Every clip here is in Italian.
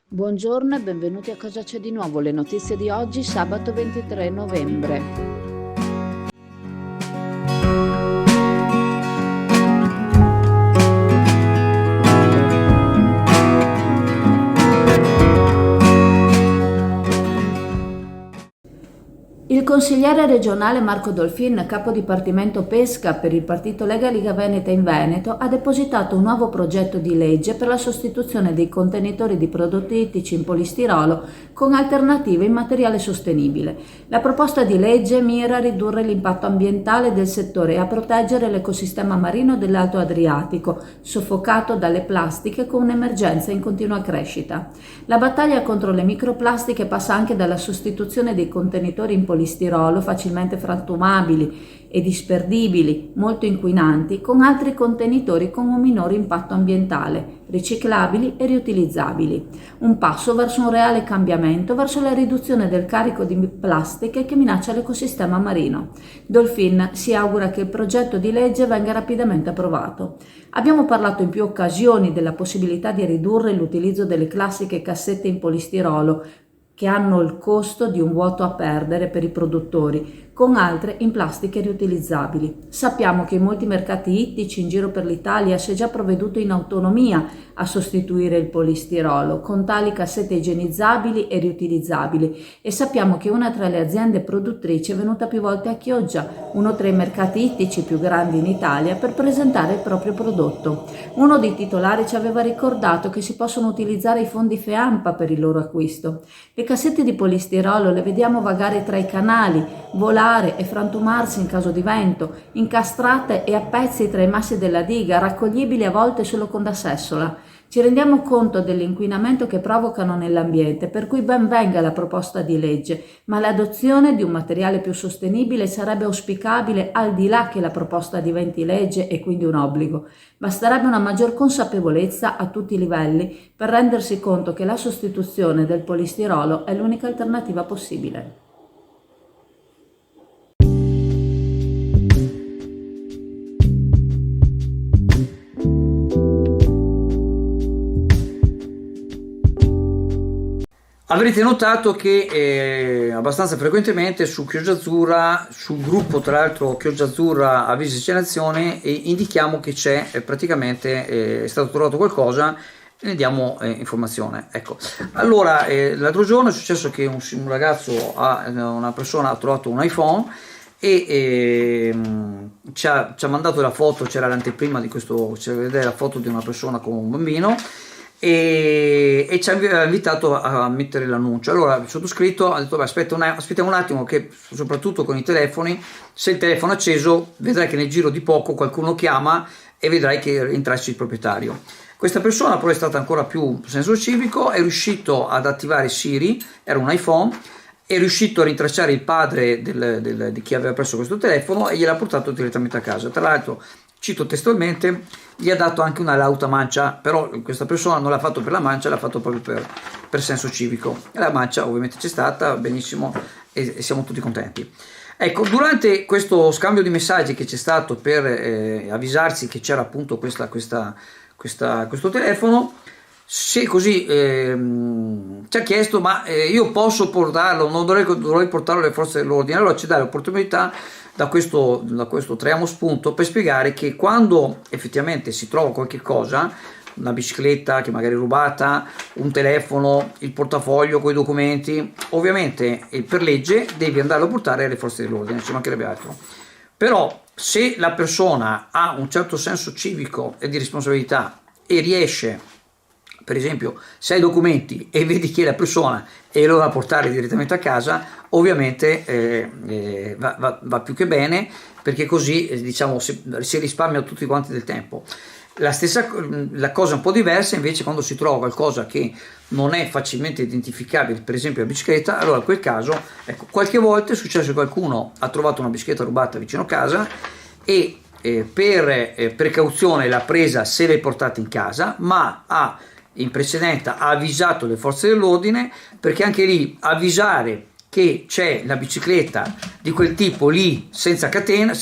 Buongiorno e benvenuti a Cosa c'è di nuovo, le notizie di oggi, sabato 23 novembre. Il consigliere regionale Marco Dolfin, capo dipartimento pesca per il partito Lega Liga Veneta in Veneto, ha depositato un nuovo progetto di legge per la sostituzione dei contenitori di prodotti ittici in polistirolo con alternative in materiale sostenibile. La proposta di legge mira a ridurre l'impatto ambientale del settore e a proteggere l'ecosistema marino dell'Alto Adriatico, soffocato dalle plastiche con un'emergenza in continua crescita. La battaglia contro le microplastiche passa anche dalla sostituzione dei contenitori in polistirolo facilmente frantumabili e disperdibili, molto inquinanti, con altri contenitori con un minore impatto ambientale, riciclabili e riutilizzabili. Un passo verso un reale cambiamento, verso la riduzione del carico di plastiche che minaccia l'ecosistema marino. Dolfin si augura che il progetto di legge venga rapidamente approvato. Abbiamo parlato in più occasioni della possibilità di ridurre l'utilizzo delle classiche cassette in polistirolo, che hanno il costo di un vuoto a perdere per i produttori, con altre in plastiche riutilizzabili. Sappiamo che in molti mercati ittici in giro per l'Italia si è già provveduto in autonomia a sostituire il polistirolo con tali cassette igienizzabili e riutilizzabili, e sappiamo che una tra le aziende produttrici è venuta più volte a Chioggia, uno tra i mercati ittici più grandi in Italia, per presentare il proprio prodotto. Uno dei titolari ci aveva ricordato che si possono utilizzare i fondi FEAMPA per il loro acquisto. Le cassette di polistirolo le vediamo vagare tra i canali, volare e frantumarsi in caso di vento, incastrate e a pezzi tra i massi della diga, raccoglibili a volte solo con da sessola. Ci rendiamo conto dell'inquinamento che provocano nell'ambiente, per cui ben venga la proposta di legge, ma l'adozione di un materiale più sostenibile sarebbe auspicabile al di là che la proposta diventi legge e quindi un obbligo. Basterebbe una maggior consapevolezza a tutti i livelli per rendersi conto che la sostituzione del polistirolo è l'unica alternativa possibile. Avrete notato che abbastanza frequentemente su Chioggia Azzurra, sul gruppo tra l'altro Chioggia Azzurra Avvisi e Segnalazione, indichiamo che c'è praticamente è stato trovato qualcosa e ne diamo informazione. Ecco, allora l'altro giorno è successo che un ragazzo, una persona ha trovato un iPhone e ci ha mandato la foto, c'era l'anteprima di questo, c'era vedere la foto di una persona con un bambino, e ci ha invitato a mettere l'annuncio. Allora il sottoscritto ha detto: beh, aspettiamo un attimo, che soprattutto con i telefoni, se il telefono è acceso vedrai che nel giro di poco qualcuno chiama e vedrai che rintracci il proprietario. Questa persona però è stata ancora più senso civico, è riuscito ad attivare Siri, era un iPhone, è riuscito a rintracciare il padre di chi aveva preso questo telefono e gliel'ha portato direttamente a casa. Tra l'altro, cito testualmente, gli ha dato anche una lauta mancia, però questa persona non l'ha fatto per la mancia, l'ha fatto proprio per senso civico, e la mancia ovviamente c'è stata, benissimo, e siamo tutti contenti. Ecco, durante questo scambio di messaggi che c'è stato per avvisarsi che c'era appunto questo telefono, se così ci ha chiesto: ma io posso portarlo, non dovrei portarlo alle forze dell'ordine? Allora ci dà l'opportunità, da questo traiamo spunto per spiegare che quando effettivamente si trova qualche cosa, una bicicletta che magari è rubata, un telefono, il portafoglio con i documenti, ovviamente per legge devi andarlo a portare alle forze dell'ordine, ci mancherebbe altro. Però se la persona ha un certo senso civico e di responsabilità e riesce, per esempio, se hai documenti e vedi chi è la persona e lo va a portare direttamente a casa, ovviamente va più che bene, perché così diciamo si risparmia tutti quanti del tempo. La cosa un po' diversa invece quando si trova qualcosa che non è facilmente identificabile, per esempio la bicicletta. Allora in quel caso, ecco, qualche volta è successo che qualcuno ha trovato una bicicletta rubata vicino a casa e per precauzione l'ha presa, se l'è portata in casa, ma in precedenza ha avvisato le forze dell'ordine, perché anche lì avvisare che c'è la bicicletta di quel tipo lì senza catena,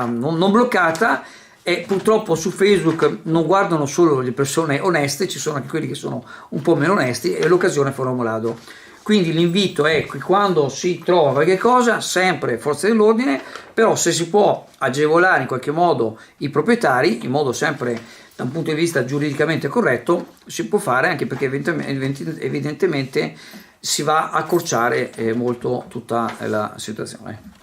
non bloccata, e purtroppo su Facebook non guardano solo le persone oneste, ci sono anche quelli che sono un po' meno onesti e l'occasione fa l'uomo ladro. Quindi l'invito è che quando si trova qualche cosa, sempre forze dell'ordine, però se si può agevolare in qualche modo i proprietari, in modo sempre da un punto di vista giuridicamente corretto, si può fare, anche perché evidentemente si va a accorciare molto tutta la situazione.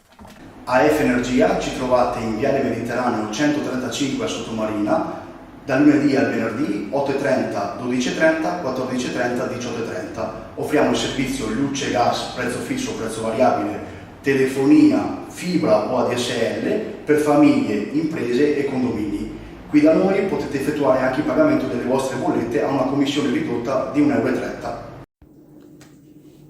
AF Energia ci trovate in Viale Mediterraneo 135 a Sottomarina, dal lunedì al venerdì 8.30, 12.30, 14.30, 18.30. Offriamo il servizio luce e gas, prezzo fisso, prezzo variabile, telefonia, fibra o ADSL per famiglie, imprese e condomini. Qui da noi potete effettuare anche il pagamento delle vostre bollette a una commissione ridotta di 1,30 euro.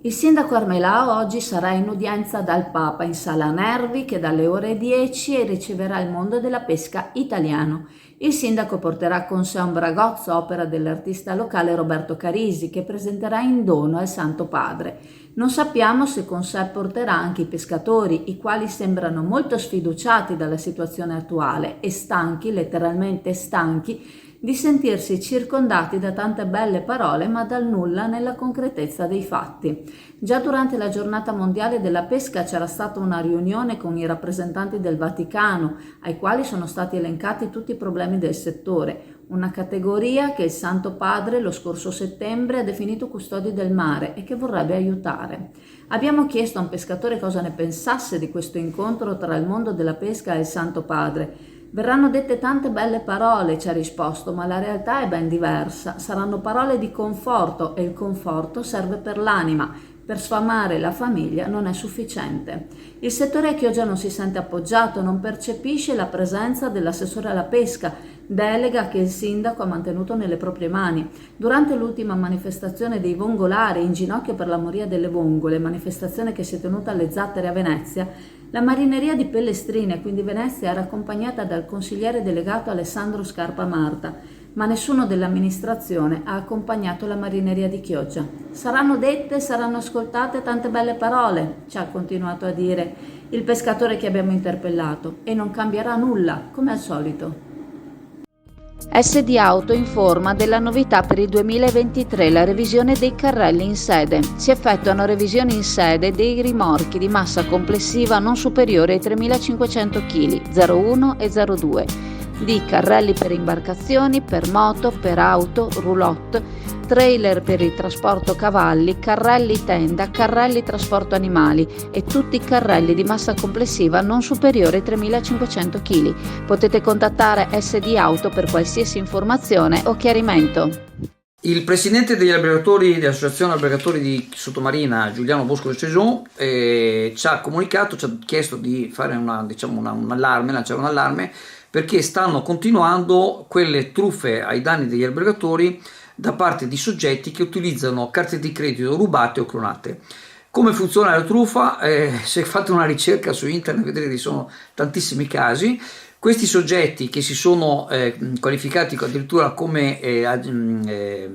Il sindaco Armelao oggi sarà in udienza dal Papa in Sala Nervi, che dalle ore 10 riceverà il mondo della pesca italiano. Il sindaco porterà con sé un bragozzo, opera dell'artista locale Roberto Carisi, che presenterà in dono al Santo Padre. Non sappiamo se con sé porterà anche i pescatori, i quali sembrano molto sfiduciati dalla situazione attuale e stanchi, letteralmente stanchi, di sentirsi circondati da tante belle parole ma dal nulla nella concretezza dei fatti. Già durante la giornata mondiale della pesca c'era stata una riunione con i rappresentanti del Vaticano, ai quali sono stati elencati tutti i problemi del settore, una categoria che il Santo Padre lo scorso settembre ha definito custodi del mare e che vorrebbe aiutare. Abbiamo chiesto a un pescatore cosa ne pensasse di questo incontro tra il mondo della pesca e il Santo Padre. Verranno dette tante belle parole, ci ha risposto, ma la realtà è ben diversa. Saranno parole di conforto e il conforto serve per l'anima. Per sfamare la famiglia non è sufficiente. Il settore a Chioggia non si sente appoggiato, non percepisce la presenza dell'assessore alla pesca, delega che il sindaco ha mantenuto nelle proprie mani. Durante l'ultima manifestazione dei vongolari in ginocchio per la moria delle vongole, manifestazione che si è tenuta alle Zattere a Venezia, la marineria di Pellestrina, quindi Venezia, era accompagnata dal consigliere delegato Alessandro Scarpa Marta, ma nessuno dell'amministrazione ha accompagnato la marineria di Chioggia. Saranno dette, saranno ascoltate tante belle parole, ci ha continuato a dire il pescatore che abbiamo interpellato, e non cambierà nulla, come al solito. SD Auto informa della novità per il 2023, la revisione dei carrelli in sede. Si effettuano revisioni in sede dei rimorchi di massa complessiva non superiore ai 3.500 kg, 01 e 02, di carrelli per imbarcazioni, per moto, per auto, roulotte, trailer per il trasporto cavalli, carrelli tenda, carrelli trasporto animali e tutti i carrelli di massa complessiva non superiore ai 3.500 kg. Potete contattare SD Auto per qualsiasi informazione o chiarimento. Il presidente degli albergatori dell'Associazione Albergatori di Sottomarina, Giuliano Bosco de Ceson, ci ha comunicato, ci ha chiesto di fare un allarme, lanciare un allarme, perché stanno continuando quelle truffe ai danni degli albergatori da parte di soggetti che utilizzano carte di credito rubate o clonate. Come funziona la truffa? Se fate una ricerca su internet vedrete che ci sono tantissimi casi. Questi soggetti che si sono qualificati addirittura come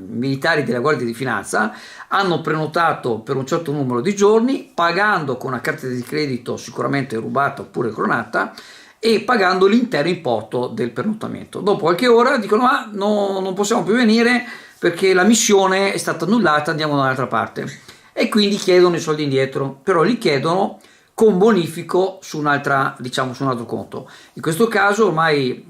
militari della Guardia di Finanza hanno prenotato per un certo numero di giorni, pagando con una carta di credito sicuramente rubata oppure clonata, e pagando l'intero importo del pernottamento. Dopo qualche ora dicono no, non possiamo più venire perché la missione è stata annullata, andiamo da un'altra parte, e quindi chiedono i soldi indietro, però li chiedono con bonifico su un altro conto. In questo caso ormai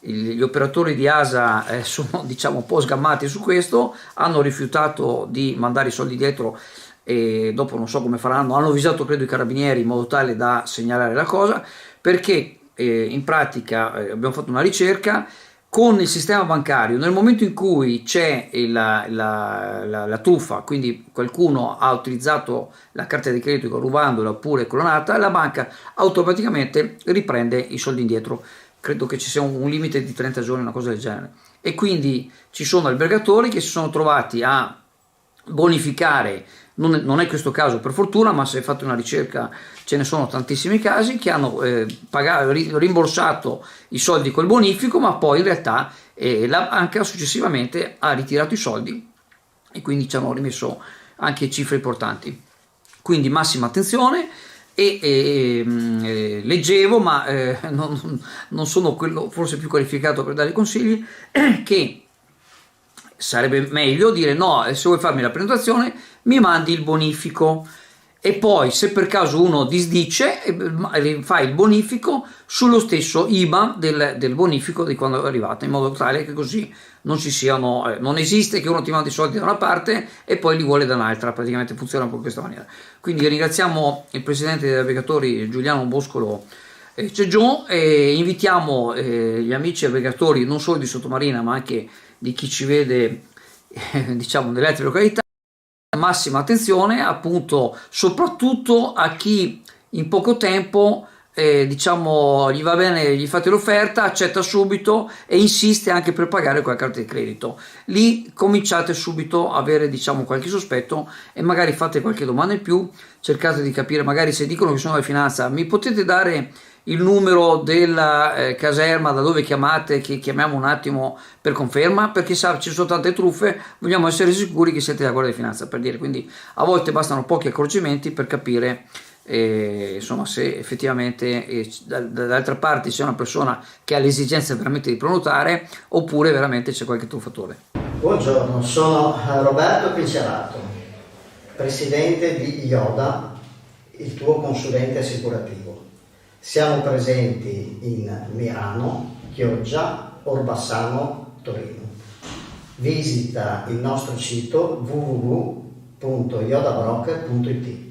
gli operatori di ASA sono un po' sgammati su questo, hanno rifiutato di mandare i soldi dietro e dopo non so come faranno, hanno avvisato credo i carabinieri in modo tale da segnalare la cosa, perché in pratica abbiamo fatto una ricerca con il sistema bancario. Nel momento in cui c'è la truffa, quindi qualcuno ha utilizzato la carta di credito rubandola oppure clonata, la banca automaticamente riprende i soldi indietro. Credo che ci sia un limite di 30 giorni, una cosa del genere, e quindi ci sono albergatori che si sono trovati a bonificare. Non è questo caso per fortuna, ma se fate una ricerca ce ne sono tantissimi casi che hanno rimborsato i soldi col bonifico, ma poi in realtà la banca successivamente ha ritirato i soldi e quindi ci hanno rimesso anche cifre importanti. Quindi massima attenzione, leggevo, ma non sono quello forse più qualificato per dare consigli, che sarebbe meglio dire no, se vuoi farmi la prenotazione mi mandi il bonifico, e poi se per caso uno disdice fai il bonifico sullo stesso IBAN del bonifico di quando è arrivato, in modo tale che così non ci siano, non esiste che uno ti mandi i soldi da una parte e poi li vuole da un'altra, praticamente funziona un po' in questa maniera. Quindi ringraziamo il presidente dei navigatori Giuliano Boscolo Cegion, e invitiamo gli amici navigatori non solo di Sottomarina ma anche di chi ci vede diciamo nelle altre località, massima attenzione appunto soprattutto a chi in poco tempo diciamo gli va bene, gli fate l'offerta, accetta subito e insiste anche per pagare con la carta di credito. Lì cominciate subito a avere diciamo qualche sospetto e magari fate qualche domanda in più, cercate di capire, magari se dicono che sono la finanza, mi potete dare il numero della caserma da dove chiamate, che chiamiamo un attimo per conferma, perché sa, ci sono tante truffe, vogliamo essere sicuri che siete da Guardia di Finanza, per dire. Quindi a volte bastano pochi accorgimenti per capire insomma se effettivamente dall'altra parte c'è una persona che ha l'esigenza veramente di prenotare oppure veramente c'è qualche truffatore. Buongiorno, sono Roberto Picerato, presidente di IODA, il tuo consulente assicurativo. Siamo presenti in Mirano, Chioggia, Orbassano, Torino. Visita il nostro sito www.iodabroker.it.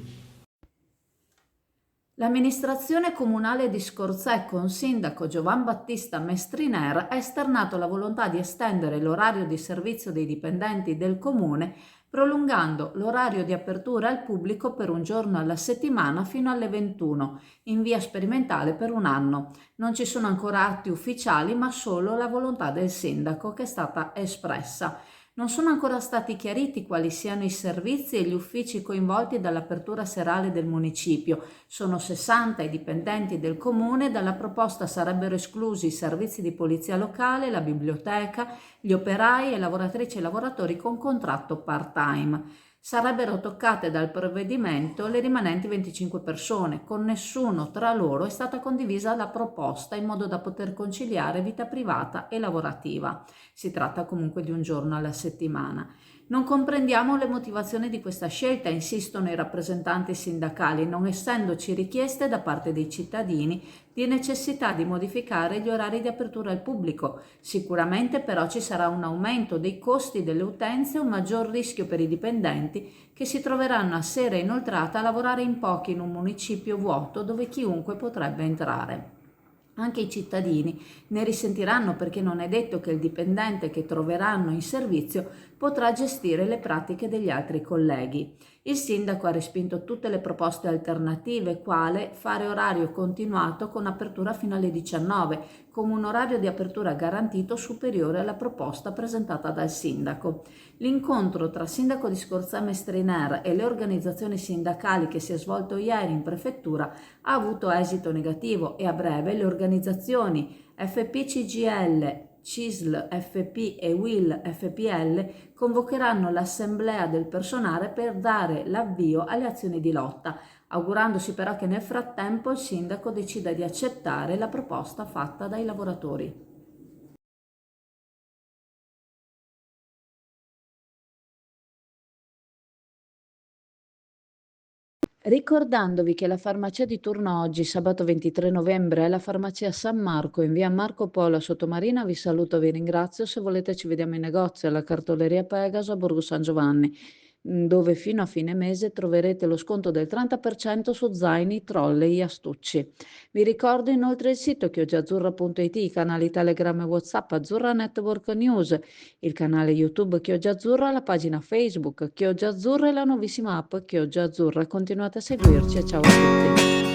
L'amministrazione comunale di Scorzè con sindaco Giovan Battista Mestriner ha esternato la volontà di estendere l'orario di servizio dei dipendenti del comune, prolungando l'orario di apertura al pubblico per un giorno alla settimana fino alle 21, in via sperimentale per un anno. Non ci sono ancora atti ufficiali, ma solo la volontà del sindaco che è stata espressa. Non sono ancora stati chiariti quali siano i servizi e gli uffici coinvolti dall'apertura serale del municipio. Sono 60 i dipendenti del comune, dalla proposta sarebbero esclusi i servizi di polizia locale, la biblioteca, gli operai e lavoratrici e lavoratori con contratto part-time. Sarebbero toccate dal provvedimento le rimanenti 25 persone. Con nessuno tra loro è stata condivisa la proposta in modo da poter conciliare vita privata e lavorativa. Si tratta comunque di un giorno alla settimana. Non comprendiamo le motivazioni di questa scelta, insistono i rappresentanti sindacali, non essendoci richieste da parte dei cittadini di necessità di modificare gli orari di apertura al pubblico. Sicuramente però ci sarà un aumento dei costi delle utenze e un maggior rischio per i dipendenti che si troveranno a sera inoltrata a lavorare in pochi in un municipio vuoto dove chiunque potrebbe entrare. Anche i cittadini ne risentiranno perché non è detto che il dipendente che troveranno in servizio potrà gestire le pratiche degli altri colleghi. Il sindaco ha respinto tutte le proposte alternative, quale fare orario continuato con apertura fino alle 19, con un orario di apertura garantito superiore alla proposta presentata dal sindaco. L'incontro tra sindaco di Scorzè Mestriner e le organizzazioni sindacali che si è svolto ieri in prefettura ha avuto esito negativo e a breve le organizzazioni FP-CGIL, CISL FP e WIL FPL convocheranno l'assemblea del personale per dare l'avvio alle azioni di lotta, augurandosi però che nel frattempo il sindaco decida di accettare la proposta fatta dai lavoratori. Ricordandovi che la farmacia di turno oggi, sabato 23 novembre, è la farmacia San Marco in via Marco Polo a Sottomarina. Vi saluto e vi ringrazio. Se volete ci vediamo in negozio alla cartoleria Pegaso a Borgo San Giovanni, dove fino a fine mese troverete lo sconto del 30% su zaini, trolley e astucci. Vi ricordo inoltre il sito chioggiaazzurra.it, i canali Telegram e WhatsApp Azzurra Network News, il canale YouTube Chioggia Azzurra, la pagina Facebook Chioggia Azzurra e la nuovissima app Chioggia Azzurra. Continuate a seguirci e ciao a tutti.